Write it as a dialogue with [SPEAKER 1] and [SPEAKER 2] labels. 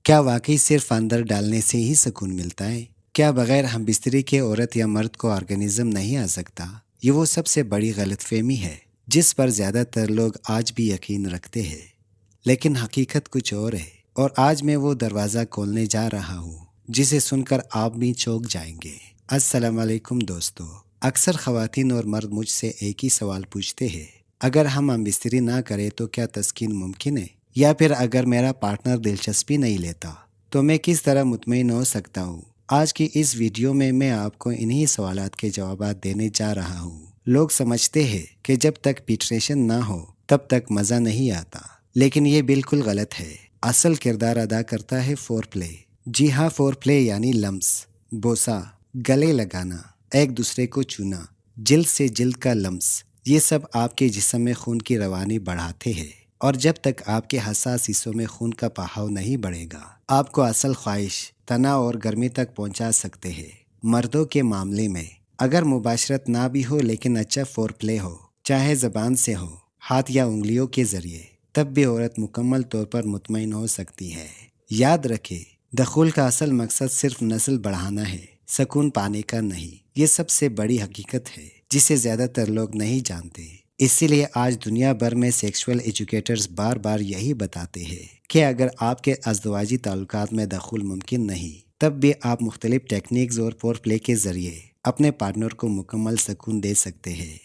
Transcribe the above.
[SPEAKER 1] کیا واقعی صرف اندر ڈالنے سے ہی سکون ملتا ہے؟ کیا بغیر ہم بستری کے عورت یا مرد کو آرگنزم نہیں آ سکتا؟ یہ وہ سب سے بڑی غلط فہمی ہے جس پر زیادہ تر لوگ آج بھی یقین رکھتے ہیں، لیکن حقیقت کچھ اور ہے۔ اور آج میں وہ دروازہ کھولنے جا رہا ہوں جسے سن کر آپ بھی چونک جائیں گے۔ السلام علیکم دوستو۔ اکثر خواتین اور مرد مجھ سے ایک ہی سوال پوچھتے ہیں، اگر ہم بستری نہ کریں تو کیا تسکین ممکن ہے؟ یا پھر اگر میرا پارٹنر دلچسپی نہیں لیتا تو میں کس طرح مطمئن ہو سکتا ہوں؟ آج کی اس ویڈیو میں آپ کو انہی سوالات کے جوابات دینے جا رہا ہوں۔ لوگ سمجھتے ہیں کہ جب تک پیٹریشن نہ ہو تب تک مزہ نہیں آتا، لیکن یہ بالکل غلط ہے۔ اصل کردار ادا کرتا ہے فور پلے۔ جی ہاں، فور پلے یعنی لمس، بوسہ، گلے لگانا، ایک دوسرے کو چھونا، جلد سے جلد کا لمس، یہ سب آپ کے جسم میں خون کی روانی بڑھاتے ہیں، اور جب تک آپ کے حساس حصوں میں خون کا بہاؤ نہیں بڑھے گا آپ کو اصل خواہش، تناؤ اور گرمی تک پہنچا سکتے ہیں۔ مردوں کے معاملے میں اگر مباشرت نہ بھی ہو لیکن اچھا فور پلے ہو، چاہے زبان سے ہو، ہاتھ یا انگلیوں کے ذریعے، تب بھی عورت مکمل طور پر مطمئن ہو سکتی ہے۔ یاد رکھے، دخول کا اصل مقصد صرف نسل بڑھانا ہے، سکون پانے کا نہیں۔ یہ سب سے بڑی حقیقت ہے جسے زیادہ تر لوگ نہیں جانتے۔ اسی لیے آج دنیا بھر میں سیکسول ایجوکیٹرز بار بار یہی بتاتے ہیں کہ اگر آپ کے ازدواجی تعلقات میں دخول ممکن نہیں، تب بھی آپ مختلف ٹیکنیکس اور فور پلے کے ذریعے اپنے پارٹنر کو مکمل سکون دے سکتے ہیں۔